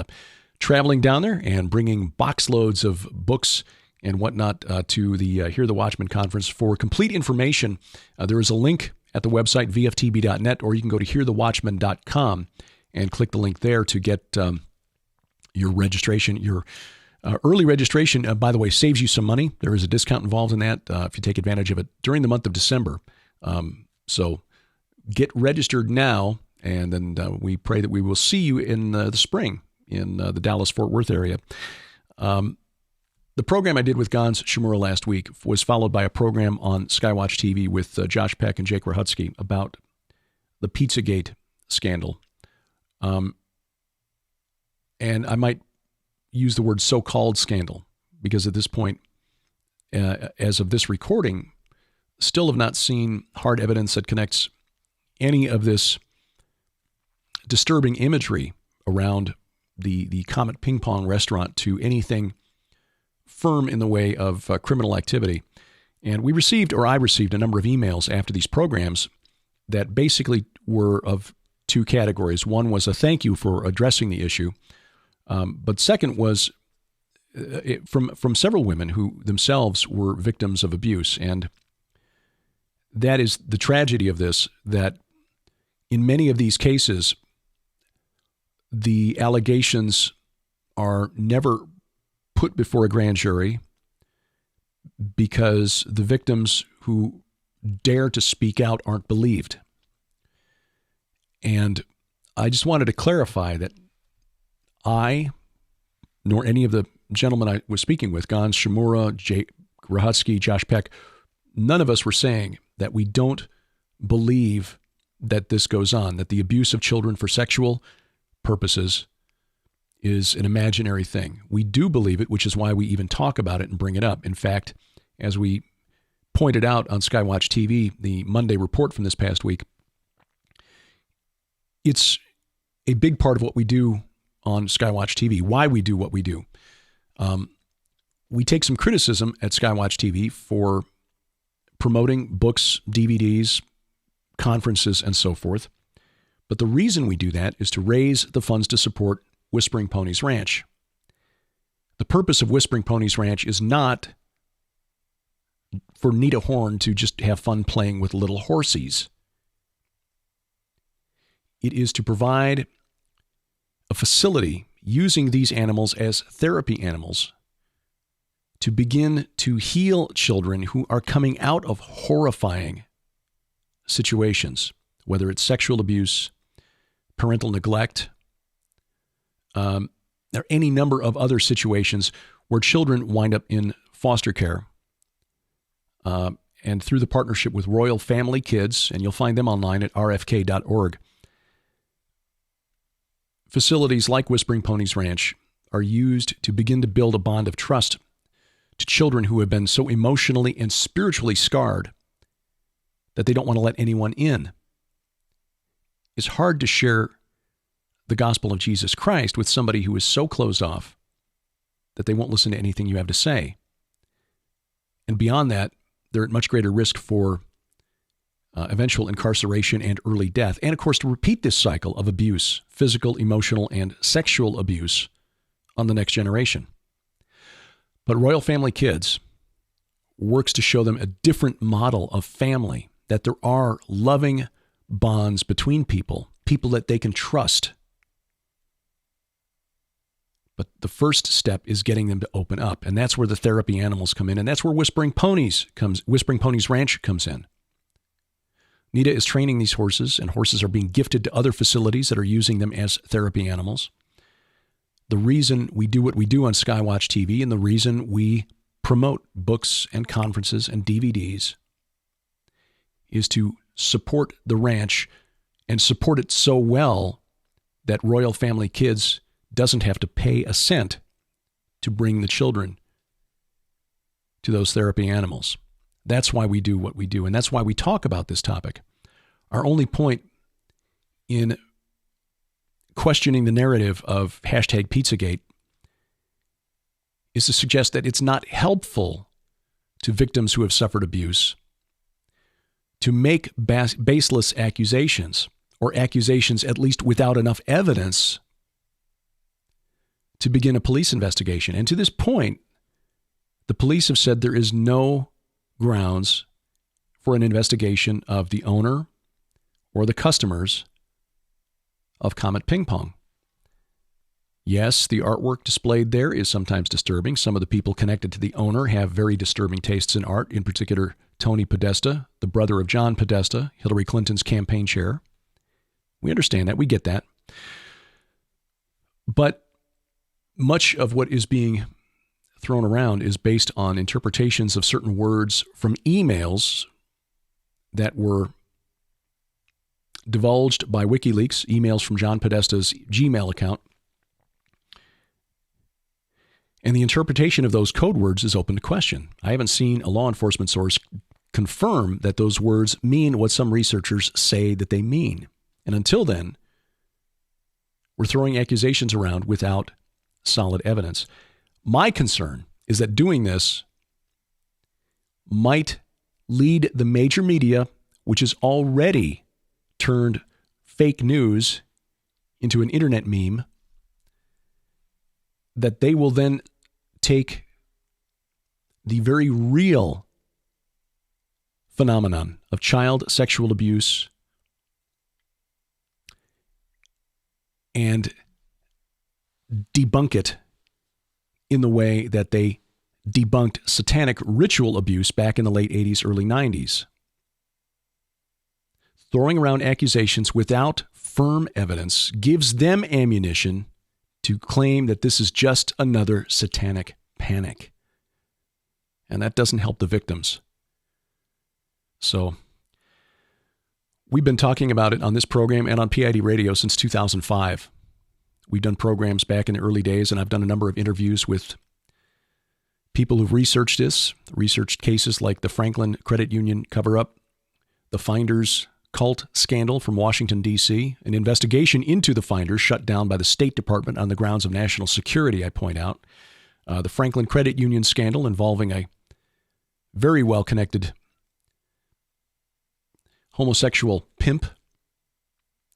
traveling down there and bringing box loads of books and whatnot to the Hear the Watchman conference. For complete information, there is a link at the website, VFTB.net, or you can go to hearthewatchman.com and click the link there to get your registration. Your early registration, by the way, saves you some money. There is a discount involved in that if you take advantage of it during the month of December. So get registered now, and then we pray that we will see you in the spring in the Dallas-Fort Worth area. The program I did with Gans Shimura last week was followed by a program on Skywatch TV with Josh Peck and Jake Ruchotzke about the Pizzagate scandal. And I might use the word so-called scandal because at this point, as of this recording, still have not seen hard evidence that connects any of this disturbing imagery around the Comet Ping Pong restaurant to anything firm in the way of criminal activity. And I received a number of emails after these programs that basically were of two categories. One was a thank you for addressing the issue. But second was from several women who themselves were victims of abuse. And that is the tragedy of this, that in many of these cases, the allegations are never put before a grand jury because the victims who dare to speak out aren't believed. And I just wanted to clarify that I, nor any of the gentlemen I was speaking with, Gans Shimura, Jake Ruchotzke, Josh Peck, none of us were saying that we don't believe that this goes on, that the abuse of children for sexual purposes is an imaginary thing. We do believe it, which is why we even talk about it and bring it up. In fact, as we pointed out on Skywatch TV, the Monday report from this past week, it's a big part of what we do on Skywatch TV, why we do what we do. We take some criticism at Skywatch TV for promoting books, DVDs, conferences, and so forth. But the reason we do that is to raise the funds to support Whispering Ponies Ranch. The purpose of Whispering Ponies Ranch is not for Nita Horn to just have fun playing with little horsies. It is to provide a facility using these animals as therapy animals to begin to heal children who are coming out of horrifying situations, whether it's sexual abuse, parental neglect, or any number of other situations where children wind up in foster care. And through the partnership with Royal Family Kids, and you'll find them online at rfk.org, facilities like Whispering Ponies Ranch are used to begin to build a bond of trust to children who have been so emotionally and spiritually scarred that they don't want to let anyone in. It's hard to share the gospel of Jesus Christ with somebody who is so closed off that they won't listen to anything you have to say. And beyond that, they're at much greater risk for eventual incarceration and early death. And of course, to repeat this cycle of abuse, physical, emotional, and sexual abuse on the next generation. But Royal Family Kids works to show them a different model of family, that there are loving bonds between people that they can trust. But the first step is getting them to open up. And that's where the therapy animals come in. And that's where Whispering Ponies Ranch comes in. Nita is training these horses, and horses are being gifted to other facilities that are using them as therapy animals. The reason we do what we do on Skywatch TV and the reason we promote books and conferences and DVDs is to support the ranch and support it so well that Royal Family Kids doesn't have to pay a cent to bring the children to those therapy animals. That's why we do what we do, and that's why we talk about this topic. Our only point in questioning the narrative of #Pizzagate is to suggest that it's not helpful to victims who have suffered abuse to make baseless accusations, or accusations at least without enough evidence to begin a police investigation. And to this point, the police have said there is no grounds for an investigation of the owner or the customers of Comet Ping Pong. Yes, the artwork displayed there is sometimes disturbing. Some of the people connected to the owner have very disturbing tastes in art, in particular Tony Podesta, the brother of John Podesta, Hillary Clinton's campaign chair. We understand that. We get that. But much of what is being thrown around is based on interpretations of certain words from emails that were divulged by WikiLeaks, emails from John Podesta's Gmail account. And the interpretation of those code words is open to question. I haven't seen a law enforcement source confirm that those words mean what some researchers say that they mean. And until then, we're throwing accusations around without solid evidence. My concern is that doing this might lead the major media, which has already turned fake news into an internet meme, that they will then take the very real phenomenon of child sexual abuse and debunk it in the way that they debunked satanic ritual abuse back in the late 80s, early 90s. Throwing around accusations without firm evidence gives them ammunition to claim that this is just another satanic panic. And that doesn't help the victims. So we've been talking about it on this program and on PID Radio since 2005. We've done programs back in the early days, and I've done a number of interviews with people who've researched this, researched cases like the Franklin Credit Union cover-up, the Finders cult scandal from Washington, D.C., an investigation into the Finders shut down by the State Department on the grounds of national security, I point out. The Franklin Credit Union scandal involving a very well-connected homosexual pimp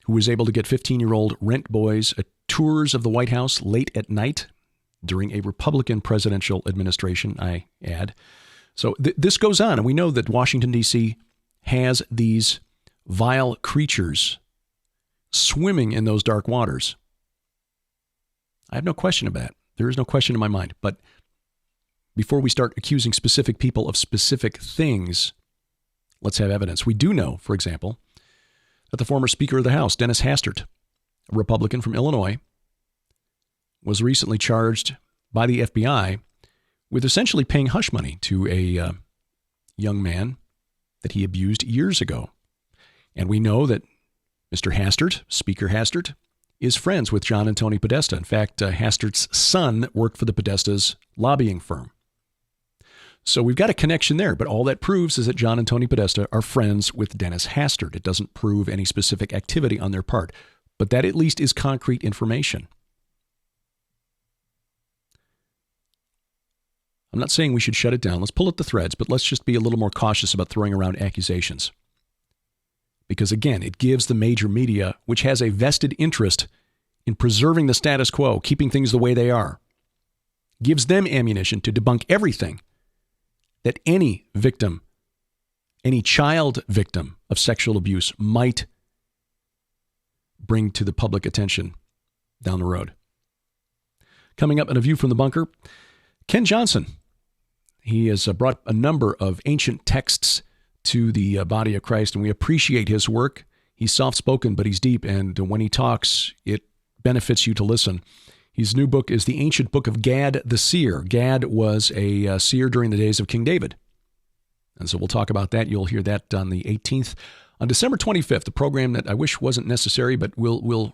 who was able to get 15-year-old rent boys tours of the White House late at night during a Republican presidential administration, I add. So this goes on, and we know that Washington, D.C. has these vile creatures swimming in those dark waters. I have no question of that. There is no question in my mind. But before we start accusing specific people of specific things, let's have evidence. We do know, for example, that the former Speaker of the House, Dennis Hastert, a Republican from Illinois, was recently charged by the FBI with essentially paying hush money to a young man that he abused years ago. And we know that Mr. Hastert, Speaker Hastert, is friends with John and Tony Podesta. In fact, Hastert's son worked for the Podesta's lobbying firm. So we've got a connection there, but all that proves is that John and Tony Podesta are friends with Dennis Hastert. It doesn't prove any specific activity on their part, but that at least is concrete information. I'm not saying we should shut it down. Let's pull at the threads, but let's just be a little more cautious about throwing around accusations. Because again, it gives the major media, which has a vested interest in preserving the status quo, keeping things the way they are, gives them ammunition to debunk everything that any victim, any child victim of sexual abuse might bring to the public attention down the road. Coming up in A View from the Bunker, Ken Johnson. He has brought a number of ancient texts to the body of Christ, and we appreciate his work. He's soft-spoken, but he's deep, and when he talks, it benefits you to listen. His new book is The Ancient Book of Gad the Seer. Gad was a seer during the days of King David. And so we'll talk about that. You'll hear that on the 18th. On December 25th, a program that I wish wasn't necessary, but we'll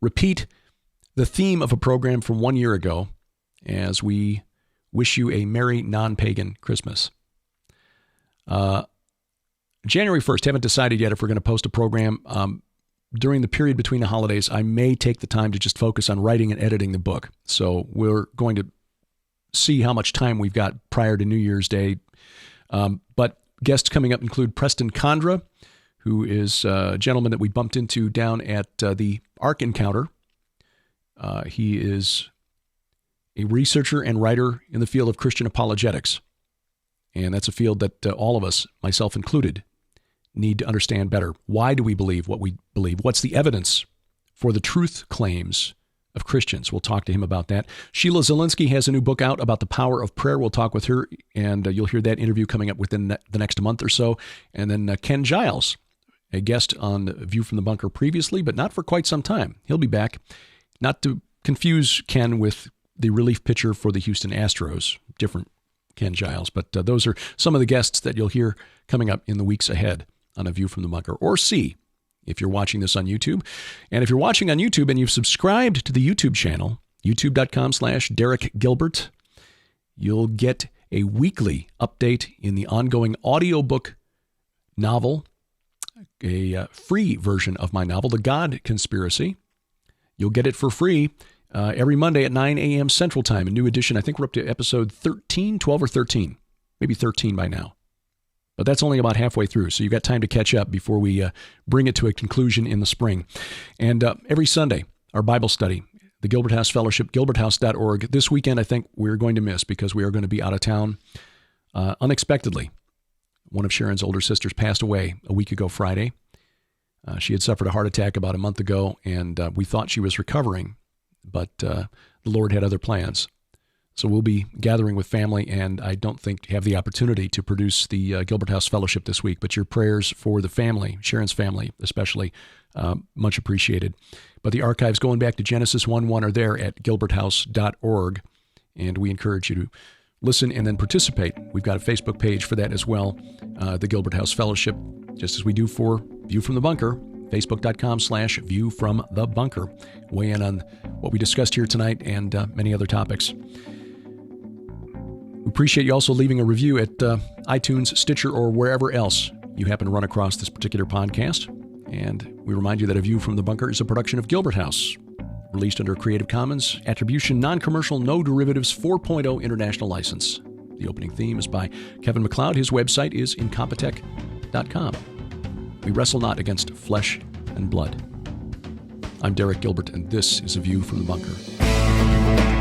repeat the theme of a program from 1 year ago as we wish you a merry non-pagan Christmas. January 1st, haven't decided yet if we're going to post a program. During the period between the holidays, I may take the time to just focus on writing and editing the book. So we're going to see how much time we've got prior to New Year's Day. But guests coming up include Preston Condra, who is a gentleman that we bumped into down at the Ark Encounter. He is a researcher and writer in the field of Christian apologetics. And that's a field that all of us, myself included, need to understand better. Why do we believe what we believe? What's the evidence for the truth claims of Christians? We'll talk to him about that. Sheila Zielinski has a new book out about the power of prayer. We'll talk with her, and you'll hear that interview coming up within the next month or so. And then Ken Giles, a guest on View from the Bunker previously, but not for quite some time. He'll be back. Not to confuse Ken with the relief pitcher for the Houston Astros, different Ken Giles, but those are some of the guests that you'll hear coming up in the weeks ahead on A View from the Bunker, or see if you're watching this on YouTube. And if you're watching on YouTube and you've subscribed to the YouTube channel, youtube.com/Derek Gilbert, you'll get a weekly update in the ongoing audiobook novel, a free version of my novel, The God Conspiracy. You'll get it for free every Monday at 9 a.m. Central Time, a new edition. I think we're up to episode 13, 12 or 13, maybe 13 by now. But that's only about halfway through, so you've got time to catch up before we bring it to a conclusion in the spring. And every Sunday, our Bible study, the Gilbert House Fellowship, gilberthouse.org. This weekend, I think we're going to miss because we are going to be out of town unexpectedly. One of Sharon's older sisters passed away a week ago Friday. She had suffered a heart attack about a month ago, and we thought she was recovering, but the Lord had other plans. So we'll be gathering with family, and I don't think have the opportunity to produce the Gilbert House Fellowship this week, but your prayers for the family, Sharon's family especially, much appreciated. But the archives going back to Genesis 1:1 are there at gilberthouse.org, and we encourage you to listen and then participate. We've got a Facebook page for that as well, the Gilbert House Fellowship, just as we do for View from the Bunker, facebook.com/View from the Bunker. Weigh in on what we discussed here tonight and many other topics. We appreciate you also leaving a review at iTunes, Stitcher, or wherever else you happen to run across this particular podcast. And we remind you that A View from the Bunker is a production of Gilbert House, released under a Creative Commons Attribution, Non-Commercial, No Derivatives 4.0 International License. The opening theme is by Kevin MacLeod. His website is incompetech.com. We wrestle not against flesh and blood. I'm Derek Gilbert, and this is A View from the Bunker.